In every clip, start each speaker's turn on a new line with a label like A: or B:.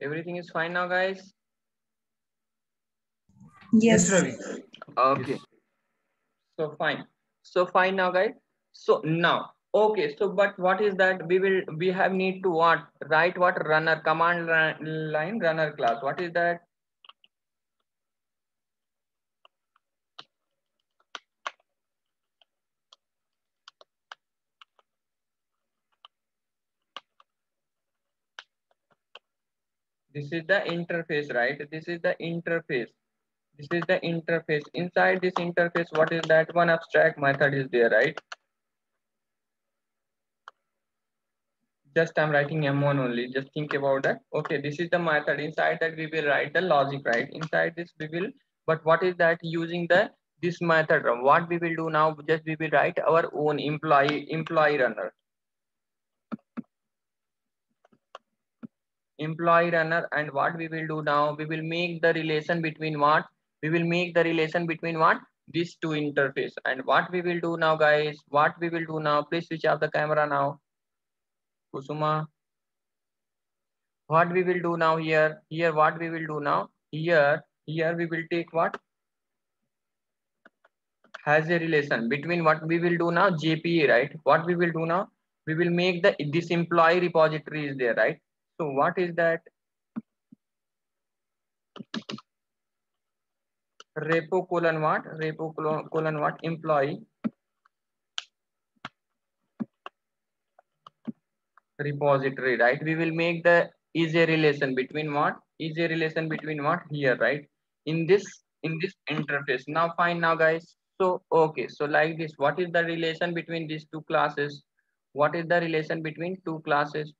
A: Everything is fine now, guys?
B: Yes,
C: Yes.
B: Ravi.
A: Okay.
C: Yes.
A: So fine. So fine now, guys. So now, okay. So but what is that? We have need to what? Write what runner command line runner class. What is that? This is the interface, right? This is the interface. This is the interface. Inside this interface, what is that? One abstract method is there, right? Just I'm writing M1 only. Just think about that. Okay, this is the method. Inside that we will write the logic, right? Inside this we will. But what is that? Using the this method. What we will do now? Just we will write our own employee runner. Employee runner, and what we will do now? We will make the relation between what? We will make the relation between what? These two interface. And what we will do now, guys? What we will do now? Please switch off the camera now. Kusuma. What we will do now here what we will do now here we will take what has a relation between what we will do now JPA, right? What we will do now, we will make the this employee repository is there, right? So what is that? Repo colon what? Repo colon what? Employee repository, right? We will make the is a relation between what? Is a relation between what here, right? In this interface. Now fine now, guys. So okay, so like this, what is the relation between these two classes? What is the relation between two classes?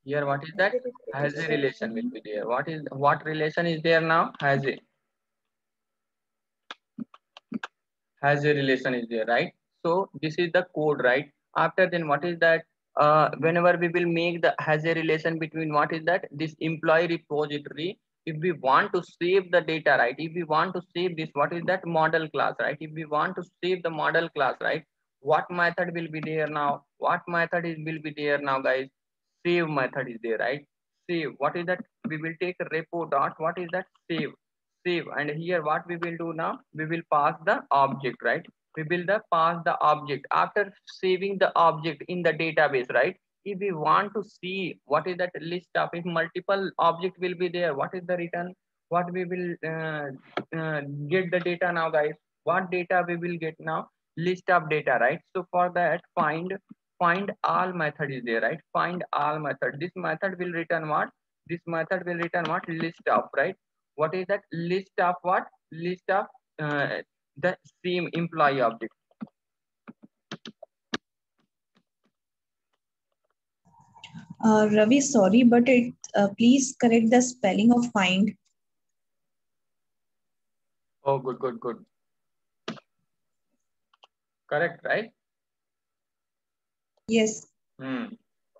A: Here what is that? Has a relation will be there. What relation is there now? Has a relation is there, right? So this is the code, right? After then what is that? Whenever we will make the has a relation between what is that? This employee repository. If we want to save the data, right? If we want to save this, what is that? Model class, right? If we want to save the model class, right? What method will be there now? What method is will be there now, guys? Save method is there, right? Save, what is that? We will take repo dot, what is that? Save, and here what we will do now? We will pass the object, right? We will the pass the object after saving the object in the database, right? If we want to see what is that list of, if multiple object will be there, what is the return? What we will get the data now, guys? What data we will get now? List of data, right? So for that, find all method is there, right? Find all method. This method will return what? This method will return what? List of, right? What is that? List of what? List of the same employee object.
B: Ravi, sorry, but please correct the spelling of find.
A: Oh, good. Correct, right?
B: Yes.
A: Hmm.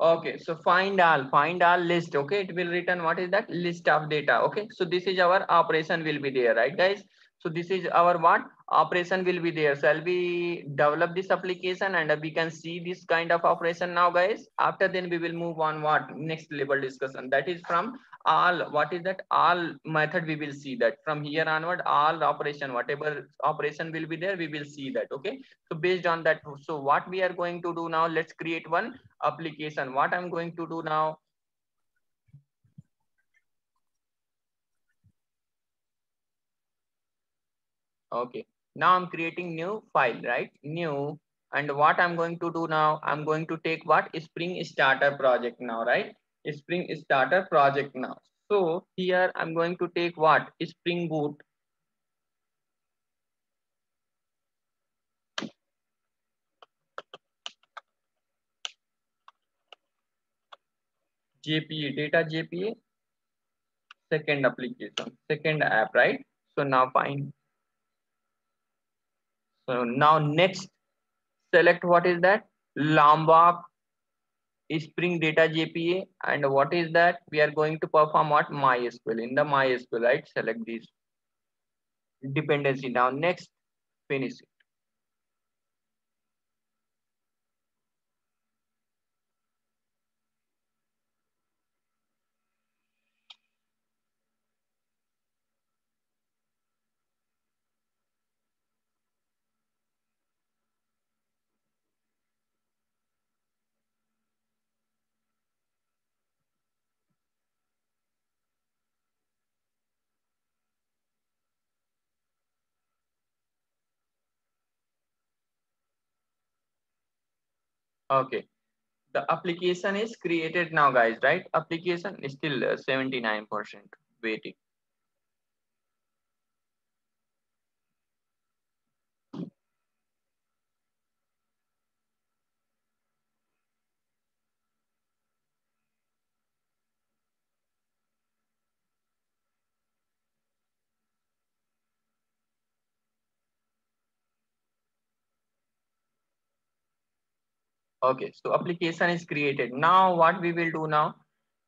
A: Okay, so find all list. Okay, it will return what is that? List of data. Okay, so this is our operation will be there, right, guys? So this is our what? Operation will be there. Shall we develop this application and we can see this kind of operation now, guys? After then we will move on what? Next level discussion. That is from all, what is that? All method we will see that from here onward, all operation, whatever operation will be there, we will see that. Okay, so based on that, so what we are going to do now, let's create one application. What I'm going to do now, okay, now I'm creating new file, right? New, and what I'm going to do now, I'm going to take what? Spring Starter project now, right? Spring Starter project now. So here I'm going to take what? Spring Boot JPA, data JPA, second application, second app, right? So now fine. So now next, select what is that? Lombok Spring Data JPA, and what is that? We are going to perform what? MySQL, in the MySQL, right? Select this. dependency. Now next, finish it. Okay, the application is created now, guys, right? Application is still 79% waiting. Okay, so application is created. Now what we will do now,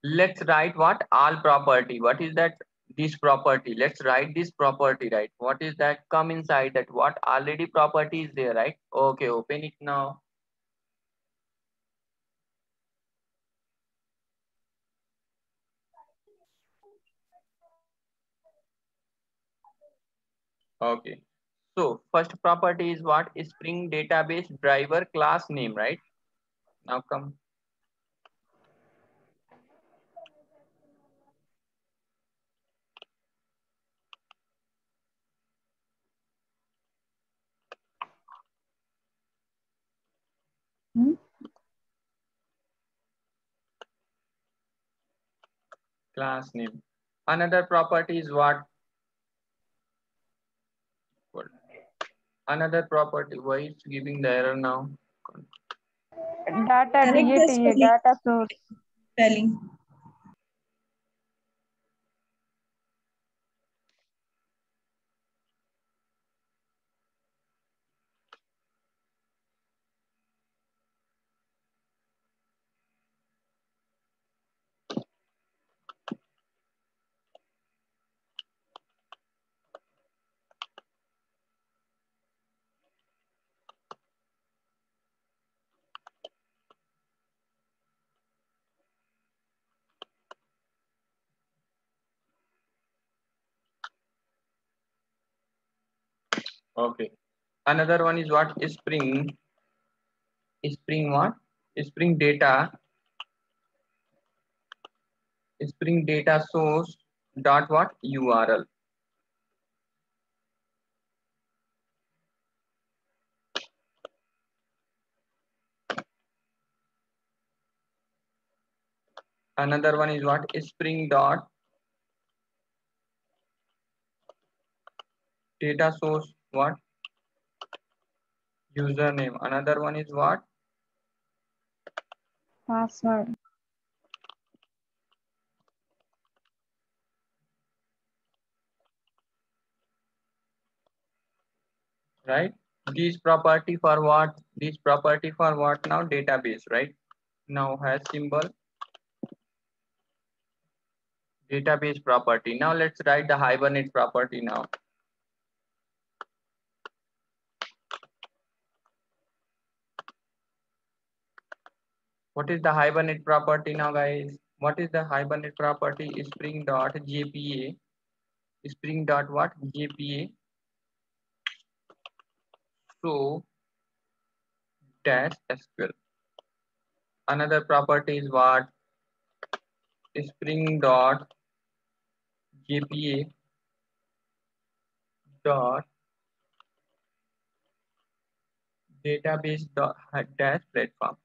A: let's write what all property. What is that? This property. Let's write this property, right? What is that? Come inside that. What already property is there, right? Okay, open it now. Okay. So first property is what? Spring database driver class name, right? Now come.
B: Hmm?
A: Class name. Another property is what? Another property. Why it's giving the error now?
C: Data
B: Correct the
C: DATA, data source.
B: spelling.
A: Okay. Another one is what? Spring. Spring what? Spring data. Spring data source dot what? URL. Another one is what? Spring dot data source what? Username. Another one is what?
C: Password.
A: Right? These property for what? This property for what now? Database, right? Now has symbol database property. Now let's write the Hibernate property now. What is the Hibernate property now, guys? What is the Hibernate property? Spring dot JPA. Spring dot what? JPA. So dash SQL. Another property is what? Spring dot JPA dot database dot dash platform.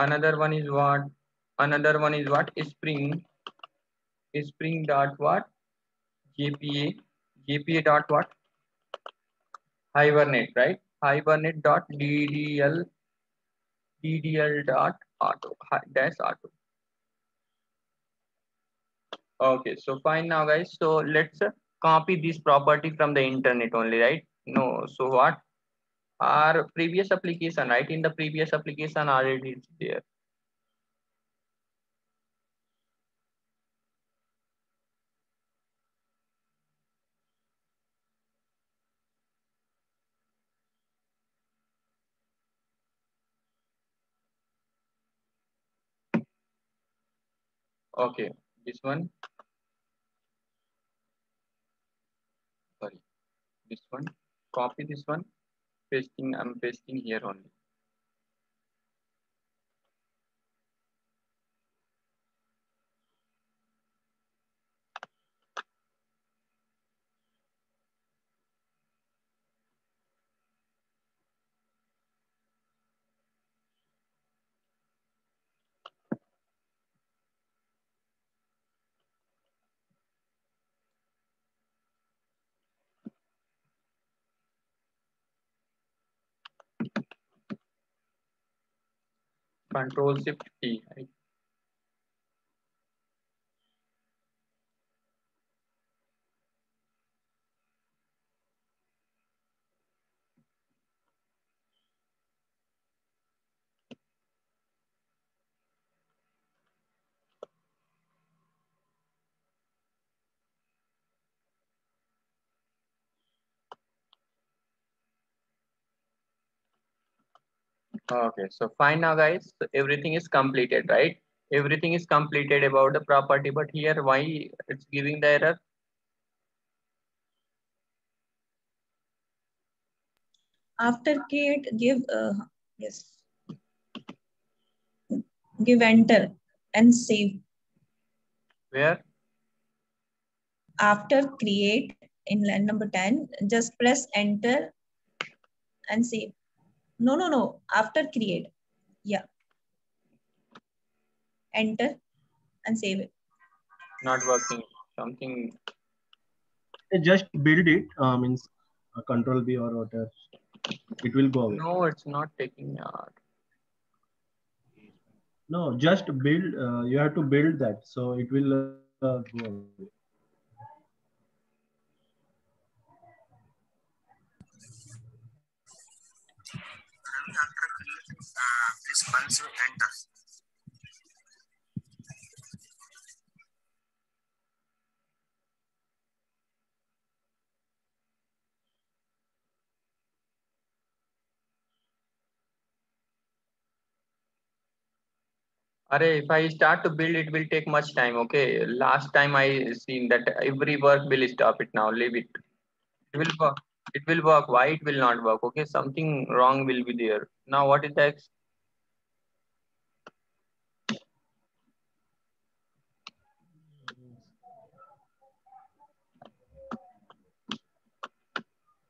A: Another one is what? Another one is what? Spring dot what? JPA dot what? Hibernate, right? Hibernate dot DDL dot auto dash auto. Okay, so fine now, guys. So let's copy this property from the internet only, right? No, so what? Our previous application, right? In the previous application already it's there. Okay, this one, sorry, this one, copy this one, pasting, I'm pasting here only. Control Shift T, right? Okay, so fine now guys, so everything is completed, right? Everything is completed about the property, but here why it's giving the error?
B: After create, give yes, give enter and save.
A: Where?
B: After create in line number 10, just press enter and save. No. After create, yeah, enter and save it.
A: Not working. Something.
C: Just build it, means control B or whatever. It will go away.
A: No, it's not taking.
C: No, just build. You have to build that, so it will go away.
D: Please once you enter.
A: Array, if I start to build, it will take much time. Okay. Last time I seen that every work will stop it now. Leave it. It will work. It will work. Why it will not work? Okay. Something wrong will be there. Now what is that?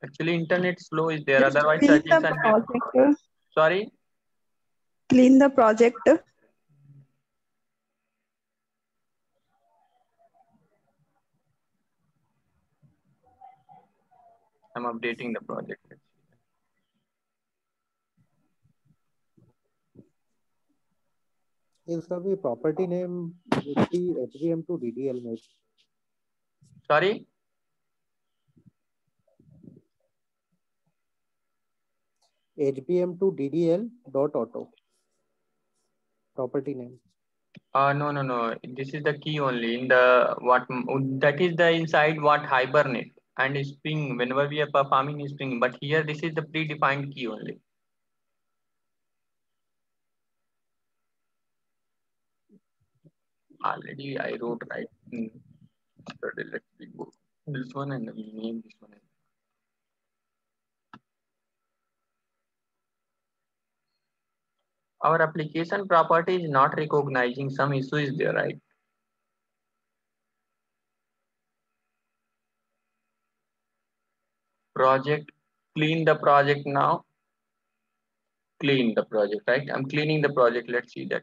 A: Actually, internet slow is there.
E: Just
A: Otherwise,
E: clean the
A: suggestion.
E: project.
A: Sorry.
E: Clean the project.
A: I'm updating the project.
F: If the property name would be HVM to DDL maybe.
A: Sorry.
F: HBM to DDL dot auto. Property name.
A: No. This is the key only in the what that is the inside what Hibernate and Spring whenever we are performing Spring. But here this is the predefined key only. Already I wrote right. Let's go this one and we name this one. Our application property is not recognizing some issue is there, right? Project, clean the project now. Clean the project, right? I'm cleaning the project. Let's see that.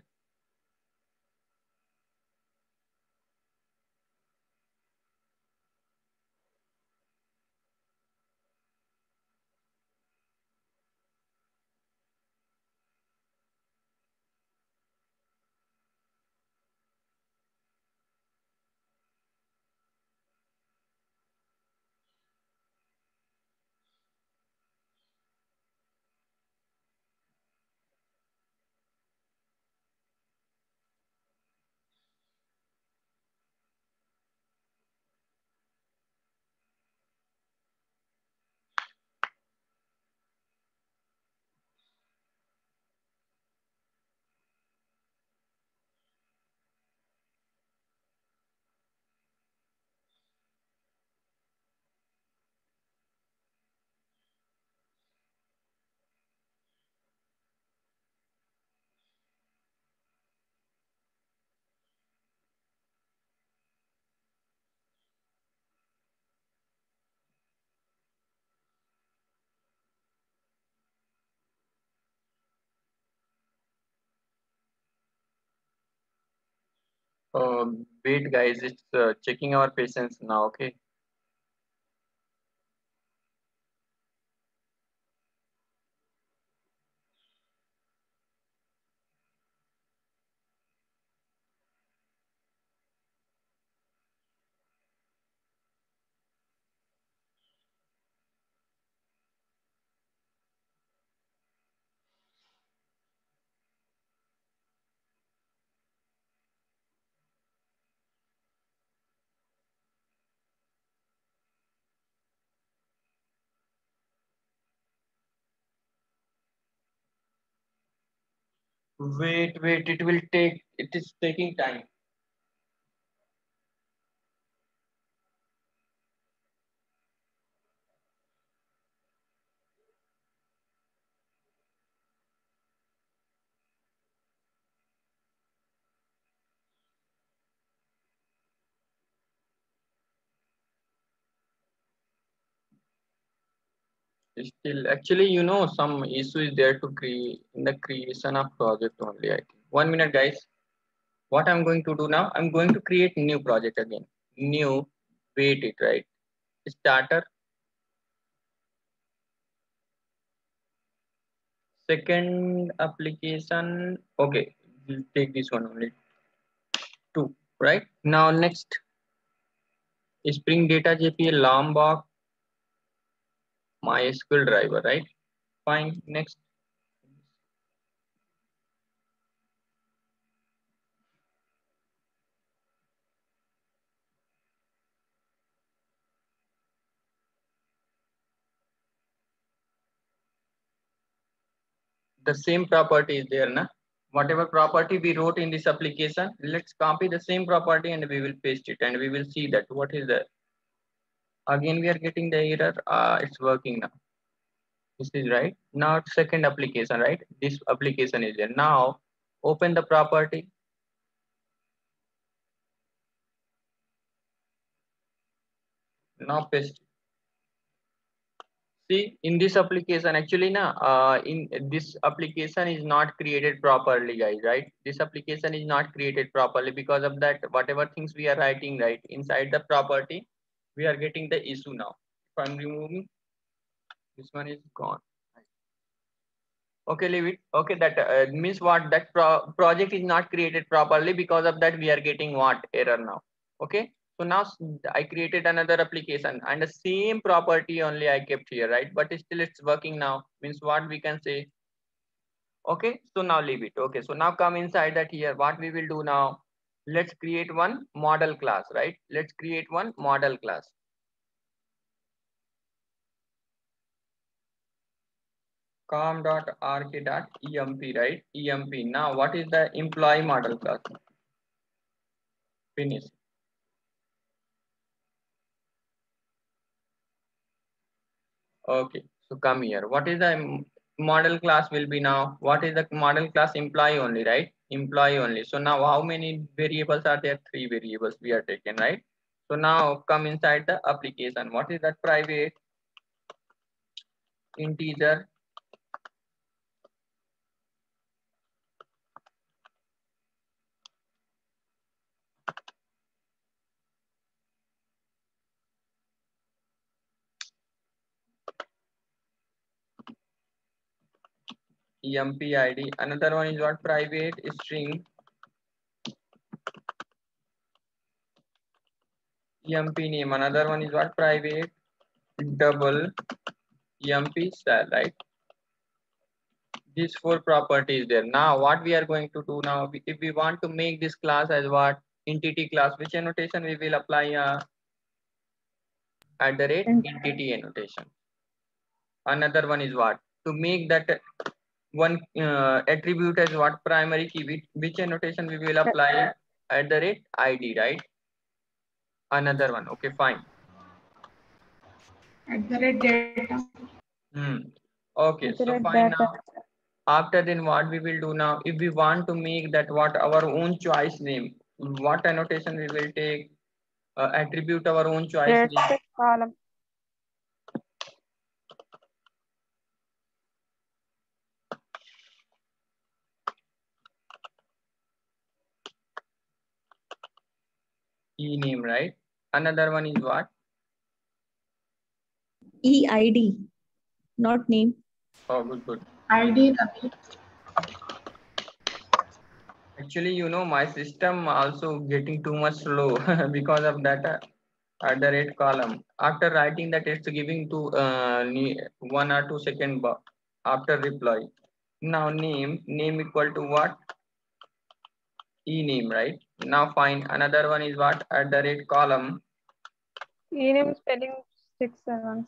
A: Wait, guys, it's checking our patience now. Okay. Wait, wait, it will take, it is taking time. Still, actually, some issue is there to create in the creation of project only. I think. 1 minute, guys. What I'm going to do now, I'm going to create new project again. New, wait it, right? Starter. Second application. Okay, we'll take this one only. 2, right? Now next, Spring Data JPA Lombok MySQL driver, right? Fine. Next. The same property is there, na? Whatever property we wrote in this application, let's copy the same property and we will paste it and we will see that what is the, again we are getting the error. It's working now. This is right. Now second application, right? This application is there. Now open the property. Now paste. See, in this application, actually, in this application is not created properly, guys, right? This application is not created properly because of that. Whatever things we are writing, right, inside the property, we are getting the issue now. If I'm removing, this one is gone. Okay, leave it. Okay, that means what? That project is not created properly because of that. We are getting what error now? Okay. So now I created another application and the same property only I kept here, right? But still it's working now. Means what we can say. Okay, so now leave it. Okay, so now come inside that here. What we will do now? Let's create one model class, right? Let's create one model class. com.rk.emp, right? Emp. Now what is the employee model class? Finish. Okay, so come here. What is the model class will be now? What is the model class? Employee only, right? Employee only. So now how many variables are there? 3 variables we are taking, right? So now come inside the application. What is that? Private integer emp id. Another one is what? Private string emp name. Another one is what? Private double emp style, right? These 4 properties there. Now what we are going to do now, if we want to make this class as what? Entity class, which annotation we will apply? At the rate entity annotation. Another one is what? To make that one attribute as what? Primary key, which annotation we will apply? At the rate id, right? Another one. Okay, fine.
G: At the rate data.
A: Okay, so fine. Now after then what we will do now, if we want to make that what our own choice name, what annotation we will take? Attribute our own choice name.
E: column.
A: E name, right? Another one is what?
B: EID, not name.
A: Oh, good.
G: ID, Ravi.
A: Actually, you know, my system also getting too much slow because of that at the rate column. After writing the text, giving to 1 or 2 second after reply. Now name equal to what? E name, right? Now find another one is what? At the rate column.
E: E name spelling 6 7.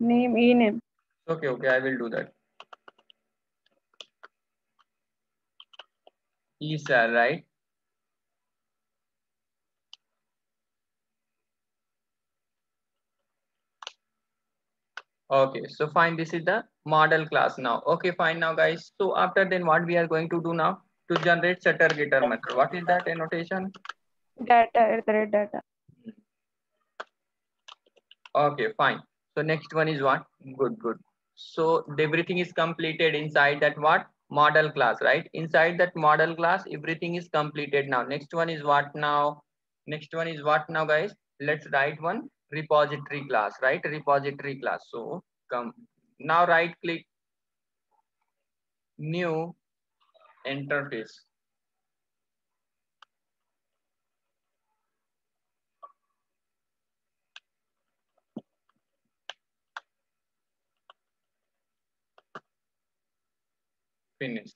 E: Name E name.
A: Okay, I will do that. E cell, right? Okay, so fine, this is the model class now. Okay, fine now guys. So after then what we are going to do now? To generate setter getter method. What is that annotation?
E: Data, data.
A: Okay, fine. So next one is what? Good. So everything is completed inside that what? Model class, right? Inside that model class, everything is completed now. Next one is what now? Next one is what now, guys? Let's write one repository class, right? Repository class. So come now, right click, new interface. Finish.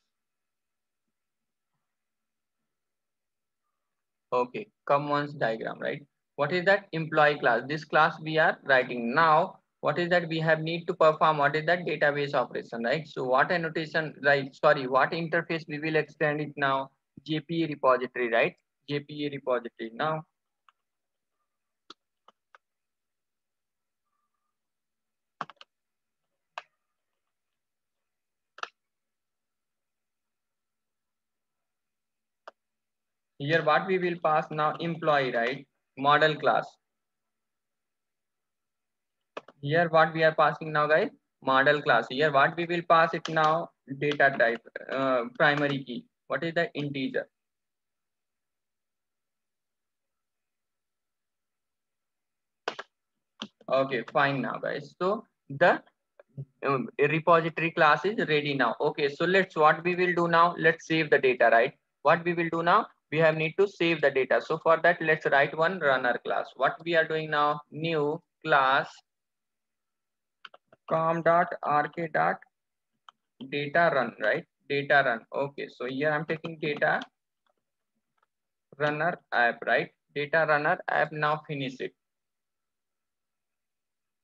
A: Okay, come once diagram, right? What is that? Employee class. This class we are writing now. What is that? We have need to perform what is that? Database operation, right? So what annotation, right? Sorry, what interface we will extend it now? JPA repository, right? JPA repository. Now here what we will pass now? Employee, right? Model class. Here what we are passing now, guys? Model class. Here what we will pass it now? Data type, primary key. What is the integer? Okay, fine now, guys. So the repository class is ready now. Okay, so what we will do now? Let's save the data, right? What we will do now? We have need to save the data. So for that, let's write one runner class. What we are doing now? New class com.rk.data run, right? Data run. Okay, so here I'm taking data runner app, right? Data runner app. Now finish it.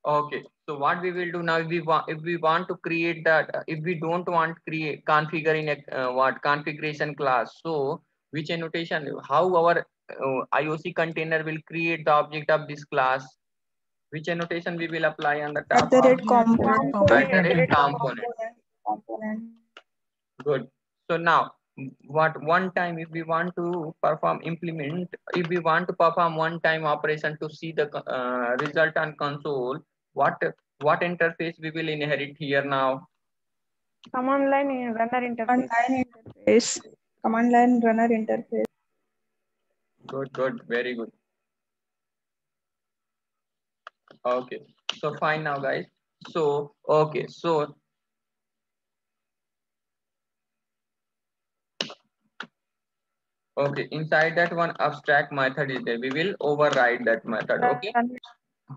A: Okay, so what we will do now, if we want to create that, if we don't want create configure in a what configuration class, so which annotation, how our IOC container will create the object of this class, which annotation we will apply on the top
E: At the
A: of
E: rate component.
A: at the rate component. Good. So now, what one time if we want to perform implement, if we want to perform one time operation to see the result on console, what interface we will inherit here now?
E: Command line runner interface. Command line runner interface.
A: Good, very good. Okay, so fine now, guys. So okay, so okay, inside that one abstract method is there. We will override that method. Okay.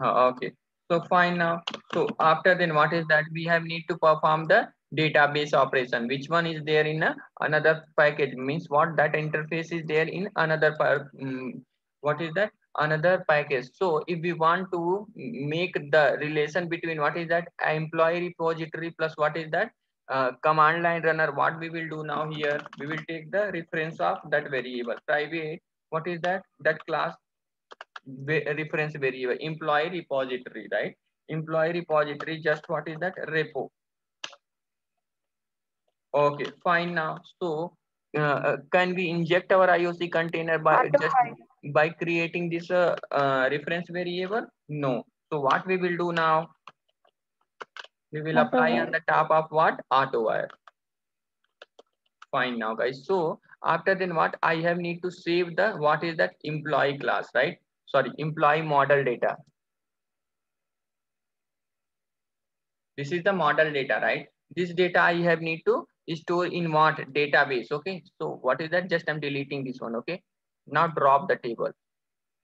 A: Okay. So fine now. So after then what is that? We have need to perform the database operation. Which one is there in another package? Means what that interface is there in another what is that? Another package. So if we want to make the relation between what is that employee repository plus what is that command line runner, what we will do now here? We will take the reference of that variable private. What is that? That class reference variable employee repository, right? Employee repository, just what is that? Repo. Okay, fine now. So can we inject our IOC container by creating this reference variable? No. So what we will do now? We will apply on the top of what? Auto wire. Fine now, guys. So After then what I have need to save the, what is that, employee class, right? Sorry, employee model data. This is the model data, right? This data I have need to store in what database. Okay, so what is that? Just I'm deleting this one. Okay, now drop the table.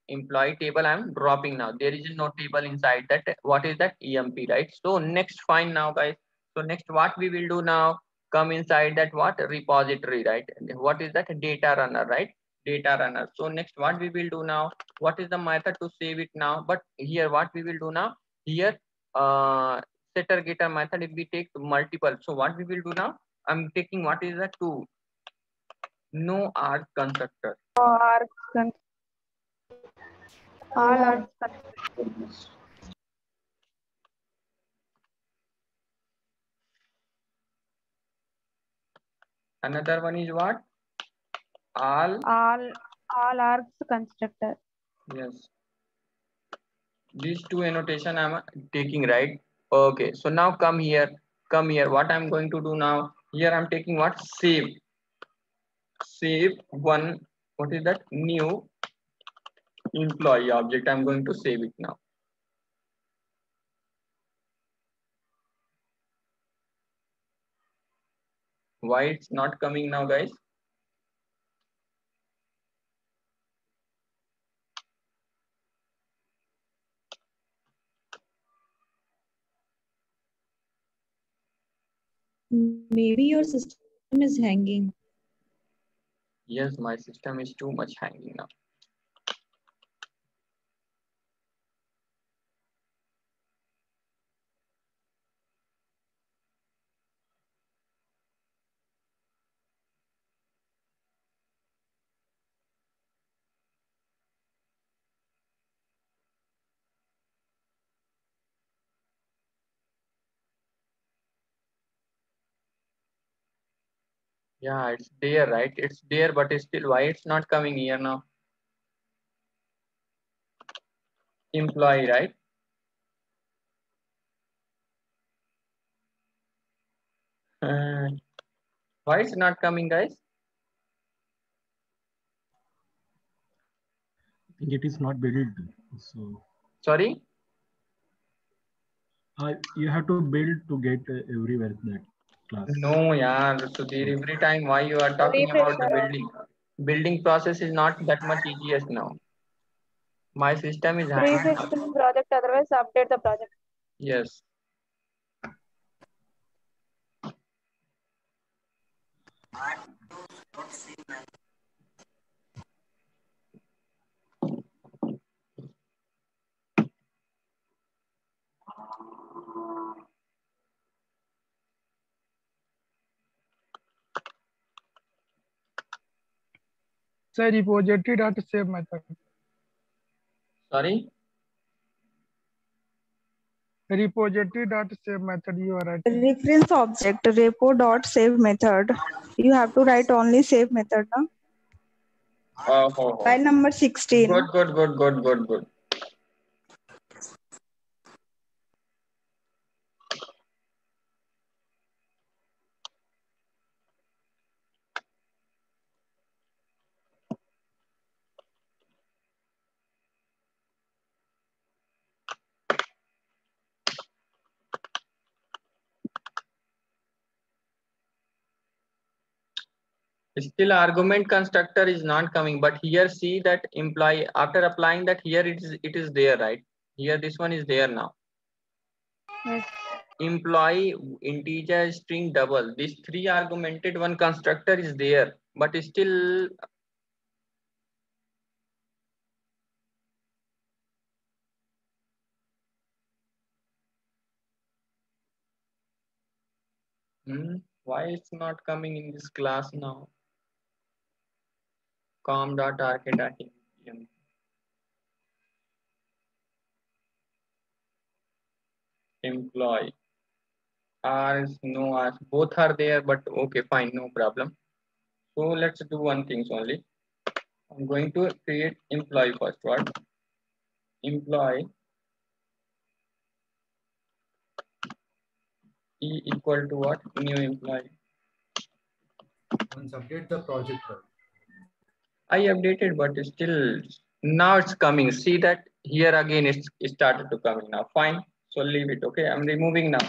A: Employee table I'm dropping now. There is no table inside that. What is that? EMP, right? So next, fine now guys. So next what we will do now, come inside that what, repository, right? What is that? Data runner, right? Data runner. So next what we will do now, what is the method to save it now? But here what we will do now, here setter getter method, if we take multiple, so what we will do now, I'm taking what is that, two no arg constructor.
E: All args constructed.
A: Another one is what, all
E: args constructor.
A: yes, these two annotation I'm taking, right? Okay, so now come here, what I'm going to do now, here I'm taking what, save one, what is that, new employee object, I'm going to save it now. Why it's not coming now guys?
B: Maybe your system is hanging.
A: Yes, my system is too much hanging now. Yeah, it's there, right? It's there, but it's still, why it's not coming here now? Employee, right? Why it's not coming, guys?
C: I think it is not built. So
A: Sorry?
C: you have to build to get everywhere that class.
A: No, yeah. So every time why you are talking about the building process is not that much easier now. My system is hanging.
E: Prefix the project, otherwise update the project.
A: Yes.
G: Say repository.save method.
A: Sorry?
G: Repository.save method you are writing.
H: Reference object repo.save method. You have to write only save method. No? Line number 16.
A: Good. Still argument constructor is not coming, but here see that employee, after applying that, here it is there, right? Here this one is there now.
E: Yes.
A: Employee, integer, string, double, these three argumented one constructor is there, but still why it's not coming in this class now? com.arc.em. Employee. Ours, no ours, both are there, but okay, fine, no problem. So let's do one thing only. I'm going to create employee first. What? Employee E equal to what? New employee.
F: Once update the project.
A: I updated, but it's still now it's coming. See that here again it started to coming now. Fine. So leave it. Okay, I'm removing now.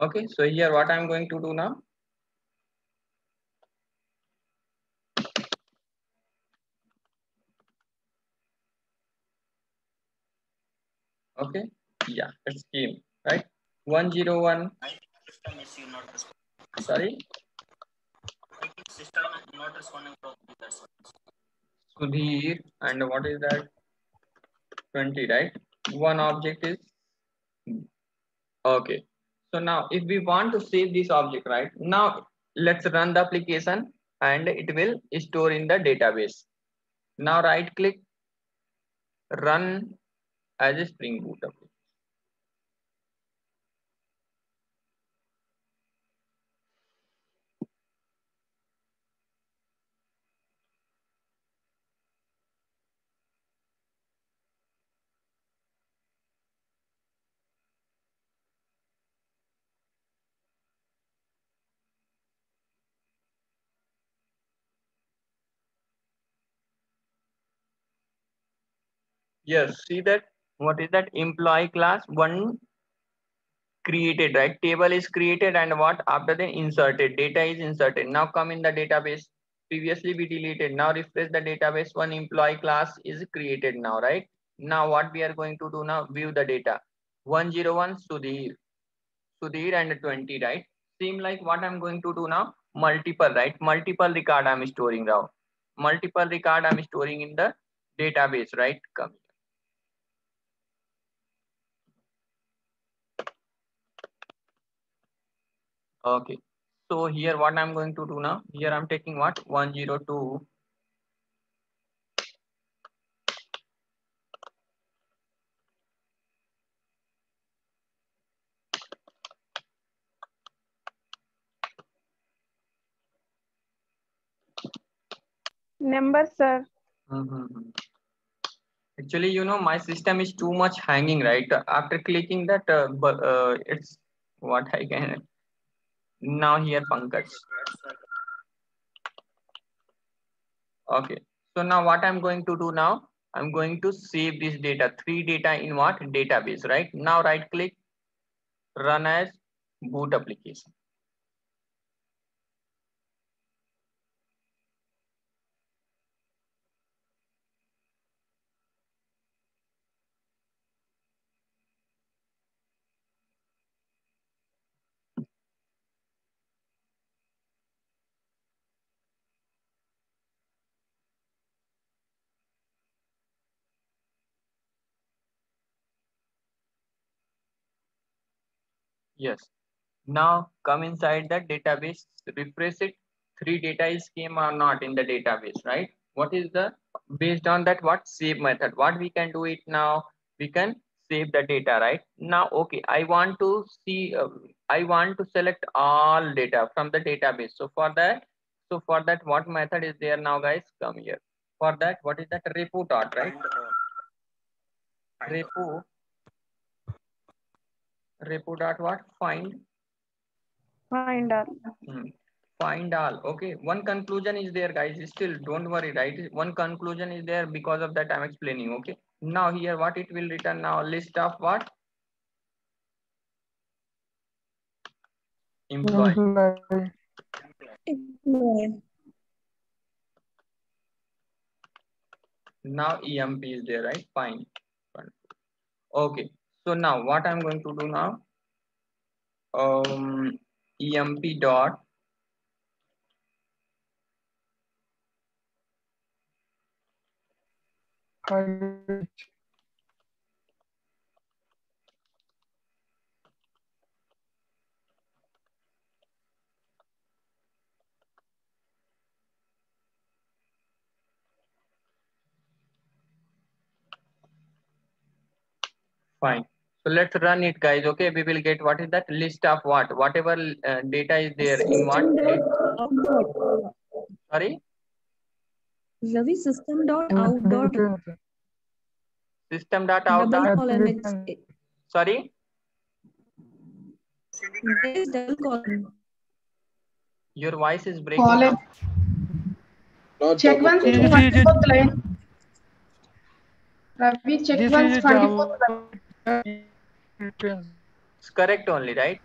A: Okay, so here what I'm going to do now. Okay, yeah, it's came right. 101.
D: System is you not responding.
A: Sorry,
D: I think system not responding properly. That's why.
A: Sudhir, and what is that? 20, right? One object is okay. So now if we want to save this object, right? Now let's run the application and it will store in the database. Now right click, run as a Spring Boot application. Yes, see that what is that employee class one created, right? Table is created and what after then inserted, data is inserted. Now come in the database. Previously we deleted. Now refresh the database. One employee class is created now, right? Now what we are going to do now? View the data. 101 Sudhir and 20, right? Seem like what I'm going to do now? Multiple, right? Multiple record I'm storing now. Multiple record I'm storing in the database, right? Come. Okay. So here what I'm going to do now? Here I'm taking what? 102.
E: Number, sir.
A: Actually, you know, my system is too much hanging, right? After clicking that, it's what I can. Now here Pankaj. Okay. So now what I'm going to do now? I'm going to save this data, 3 data in what? Database, right? Now right click, run as boot application. Yes. Now come inside the database, refresh it. 3 data is came or not in the database, right? What is the based on that what save method? What we can do it now? We can save the data, right? Now, okay, I want to see. I want to select all data from the database. So for that, what method is there now, guys? Come here. For that, what is that repo dot, right? Repo dot what? Find.
E: Find all.
A: Find all. Okay, one conclusion is there, guys. Still don't worry, right? One conclusion is there, because of that I'm explaining. Okay, now here what it will return now? List of what? Employee. Now EMP is there, right? Fine. Okay, so now what I'm going to do now? EMP dot fine. So let's run it, guys. Okay, we will get what is that list of what? Whatever data is there in what? Sorry?
B: Ravi, system.out.
A: System.out.
B: Double column.
A: Sorry?
B: There is double column.
A: Your voice is breaking.
I: Check once
G: This is
I: 24th line. Ravi, check
G: this
I: once
G: is
I: 24th line.
G: reference.
A: It's correct only, right?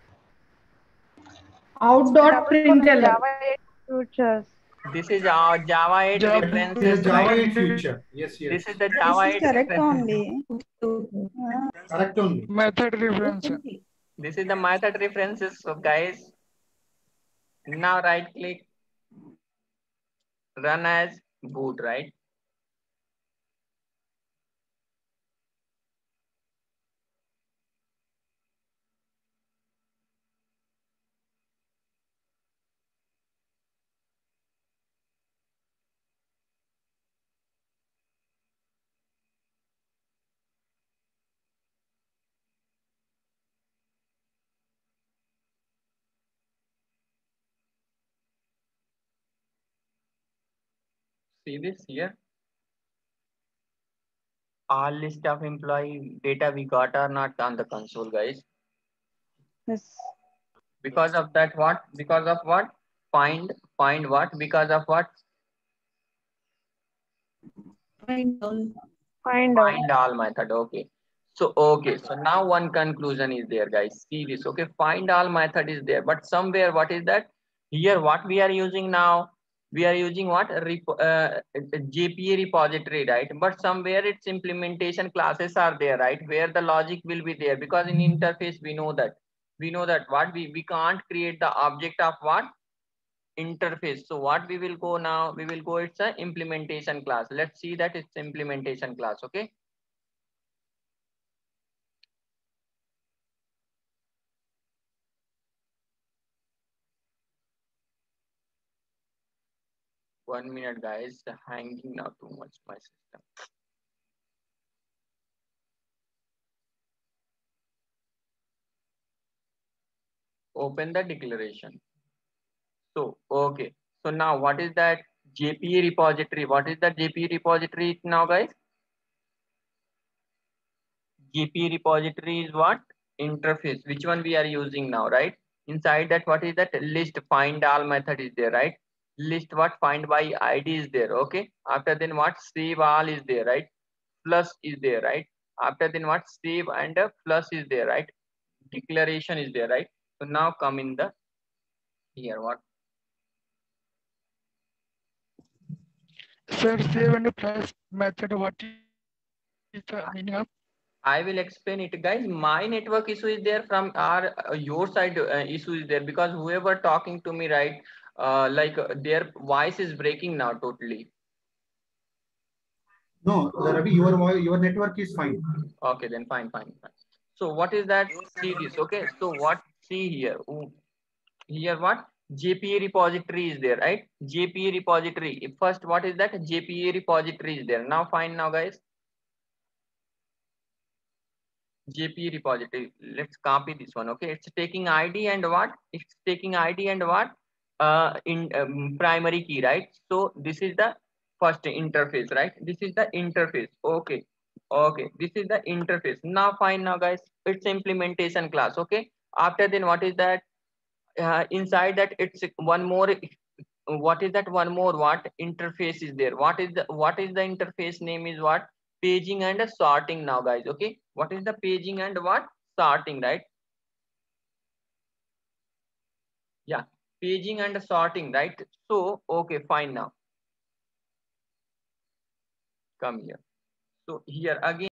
I: Out dot println.
E: Java 8 futures.
A: This is our Java 8
G: Java-
A: references,
J: Java
A: right?
J: 8 future. Yes, yes.
A: This is the
H: This
A: Java
H: is
A: 8
H: correct
A: reference.
H: only.
J: Correct only.
G: Method reference.
A: This is the method references. So guys, now right click, run as boot, right? See this here. All list of employee data we got are not on the console, guys.
E: Yes.
A: Because of that, what? Because of what? Find what? Because of what?
B: Find all.
E: Find out.
A: Find all method. Okay. So now one conclusion is there, guys. See this. Okay. Find all method is there, but somewhere what is that? Here what we are using now? We are using what? JPA repository, right? But somewhere its implementation classes are there, right? Where the logic will be there, because in interface we know that what we can't create the object of what? Interface. So what we will go now? We will go, it's a implementation class. Let's see that it's implementation class. Okay. One minute, guys. Hanging now too much my system. Open the declaration. So okay. So now what is that JPA repository? What is the JPA repository now, guys? JPA repository is what? Interface. Which one we are using now, right? Inside that, what is that? List find all method is there, right? List what? Find by ID is there. Okay. After then what? Save all is there, right? Plus is there, right? After then what? Save and plus is there, right? Declaration is there, right? So now come in the here what?
G: Sir, save and plus method. What is the meaning of?
A: I will explain it, guys. My network issue is there from our your side issue is there, because whoever talking to me, right? Their voice is breaking now totally.
J: No, Ravi, your network is fine.
A: Okay, then fine. So what is that? See this. Okay. So what? See here. Here what? JPA repository is there, right? JPA repository. First, what is that? JPA repository is there. Now fine now, guys. JPA repository. Let's copy this one. Okay, it's taking ID and what? It's taking ID and what? Primary key, right? So this is the first interface, right? This is the interface. Okay. This is the interface. Now fine now, guys. It's implementation class. Okay. After then, what is that? Inside that, it's one more. What is that? One more what? Interface is there. What is the interface name is what? Paging and sorting now, guys. Okay. What is the paging and what? Sorting, right? Yeah. Paging and sorting, right? So, okay, fine now. Come here. So here again.